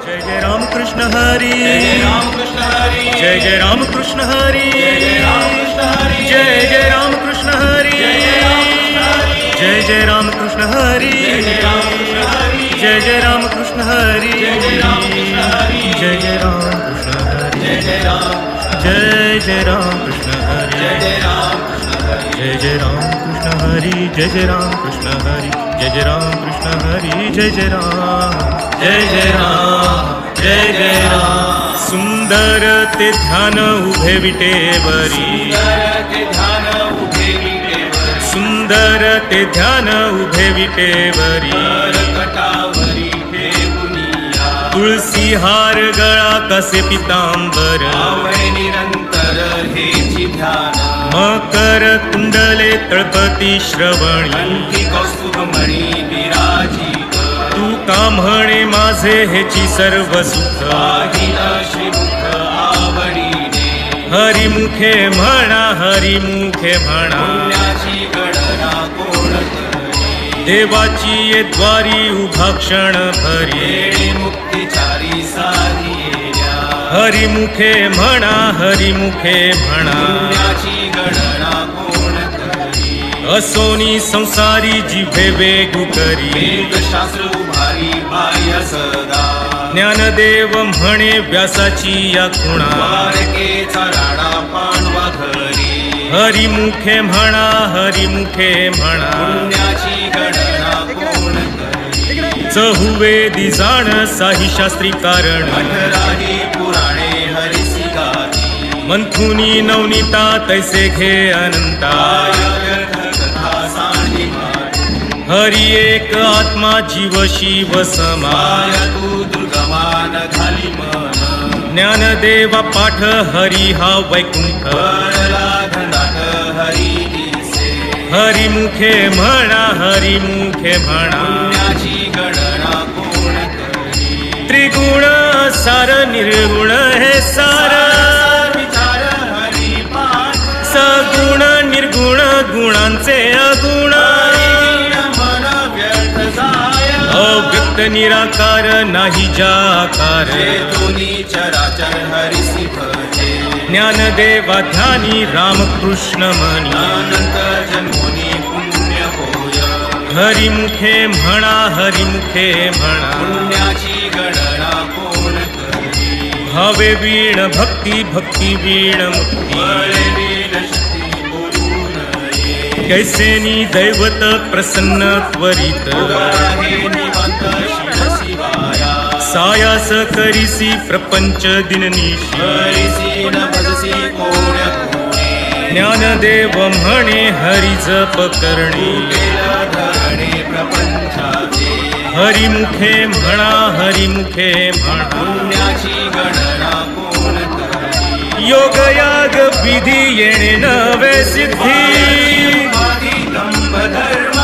जय जय राम कृष्ण हरी, जय जय राम कृष्ण हरी, जय जय राम कृष्ण हरी, जय जय राम कृष्ण हरी, जय जय राम कृष्ण हरी, जय जय राम कृष्ण हरी, जय जय राम कृष्ण हरी, जय जय राम कृष्ण हरी, जय जय राम कृष्ण हरी, जय जय राम कृष्ण हरी, जय जय राम कृष्ण हरी, जय जय राम, जय जय राम, जय जय राम. सुंदर ते ध्यान उभे विटेवरी, सुंदर ते ध्यान उभे विटेवरी, तुळसी हार गळा कसे पितांबर, निरंतर हेची ध्यान, मकर कुंडले तळपती श्रवणी, कौस्तुभमणी विराजित, तू का म्हणे माझे हेची सर्व सुख, श्रीमुख आवडीने, हरिमुखे म्हणा, हरिमुखे म्हणा, पुण्याची गणना कोण करी, देवाची ये द्वारी उभा क्षण भरी, मुक्तिचारी साधिया, हरिमुखे म्हणा, हरिमुखे म्हणा, पुण्याची गणना कोण करी, असोनी संसारी जिभे वेगू करी, वेदशास्त्र उभारी बाह्य सदा, ज्ञानदेव म्हणे व्यासाची या खुणा, द्वारकेचा राडा पांडवा घरी, हरिमुखे म्हणा, हरिमुखे म्हणा, पुण्याची गणना कोण करी, चहुवेदी जाण साही शास्त्री कारण, अठराही पुराणे हरिसी गाती, मंथुनी नवनीता तैसे घे अनंता, व्यर्थ कथा सांडी माती, हरि एक आत्मा जीव शिव समा, तू दुर्गमान झाली मन, ज्ञानदेवा पाठ हरी हा वैकुंठ, पडला धनात हरी दिसे, हरिमुखे म्हणा, हरिमुखे म्हणा, पुण्याची गणना कोण करी, त्रिगुण सार निर्गुण हे सार, विचार हरी पाठ, सगुण निर्गुण गुणांचे अगुण, मन व्यर्थ जाय, अव्यक्त निराकार नाही जाकार, दोन्ही चराचर हरिसी भजे, ज्ञानदेवा ध्यानी रामकृष्ण मनी, अनंत जन्मोनी पुण्य होय, हरिमुखे म्हणा, हरिमुखे म्हणा, पुण्याची गणना कोण करी, भावे वीण भक्ती, भक्ती वीण मुक्ती, बळे वीण शक्ती बोलू नये, कैसेनी दैवत प्रसन्न त्वरित, आहे निवांत शिवशिवाया, सायास करीसी प्रपंच दिननिशी, हरिसी न भजसी कोण्या कोणे, ज्ञानदेव म्हणे हरि जप करणे, धरणे प्रपंचाचे, हरिमुखे म्हणा, हरिमुखे म्हणा, पुण्याची गणना कोण करी, योग याग विधी येणे नवे सिद्धी, उपाधी दंभ धर्म,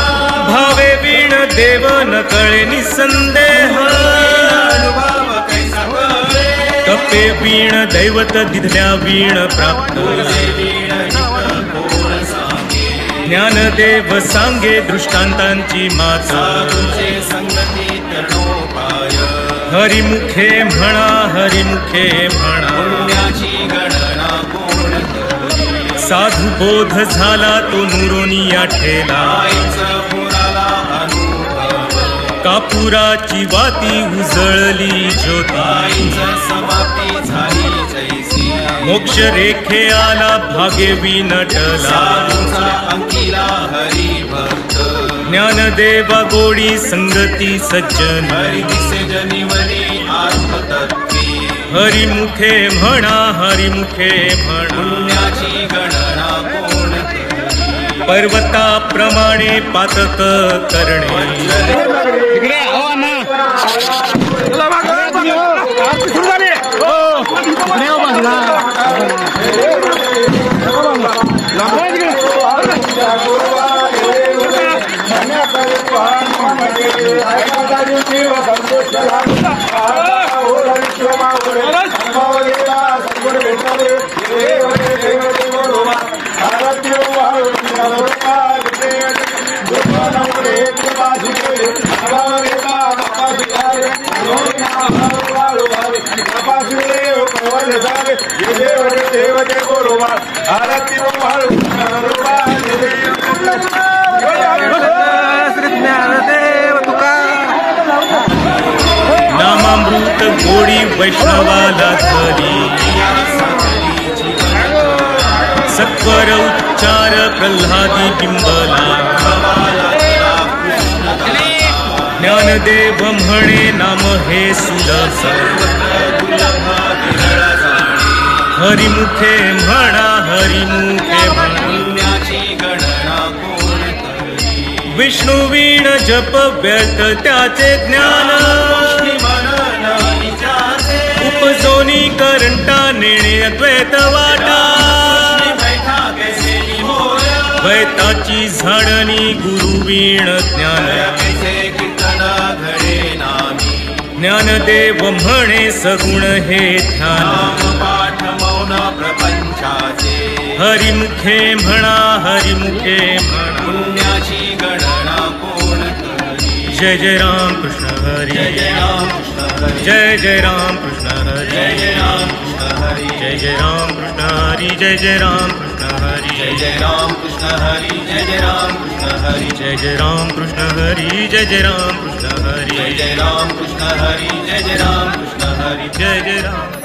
भावे वीण देव न कळे निसंदेह, अनुभव कैसा कळे, कपे वीण दैवत दिधल्या वीण प्राप्त, वीण हित कोण सांगे, ज्ञानदेव सांगे दृष्टांतांची माता, तुझे संगती तरणोपाय, हरिमुखे म्हणा, हरिमुखे म्हणा, पुण्याची गणना कोण करी, साधू बोध झाला तो नुरोनिया ठेला, आईचा पुराला अनुभव, कापुराची वाती उजळली ज्योती, आईचा समाप्ती झाली जैसी, मोक्ष रेखे आला भागे विनटला, साधूचा अंकिला हरी भक्त, ज्ञानदेवा गोडी संगती सज्जन, हरी दिसे जनिवली आत्मतत्वी, हरिमुखे म्हणा, हरिमुखे म्हणा, पुण्याची गणना कोण करी, पर्वताप्रमाणे पातक करणे, सात गोडी वैष्णवाला धरी सत्वर उच्चार प्रल्हादी बिंबला ज्ञानदेव म्हणे नाम हे सुलभ हरिमुखे म्हणा हरिमुखे विष्णू वीण जप व्यर्थ त्याचे ज्ञान उपजोनी करंटा नेणे अद्वैत वाटा द्वैताची झाडणी गुरुवीण ज्ञान ज्ञानदेव म्हणे सगुण हे ध्यान हरिमुखे म्हणा हरिमुखे म्हणा जय जय राम कृष्ण हरी जय जय राम कृष्ण हरी जय जय राम कृष्ण हरी जय जय राम कृष्ण हरी जय जय राम कृष्ण हरी जय जय राम कृष्ण हरी जय जय राम कृष्ण हरी जय जय राम कृष्ण हरी जय जय राम कृष्ण हरी जय जय राम कृष्ण हरी जय जय राम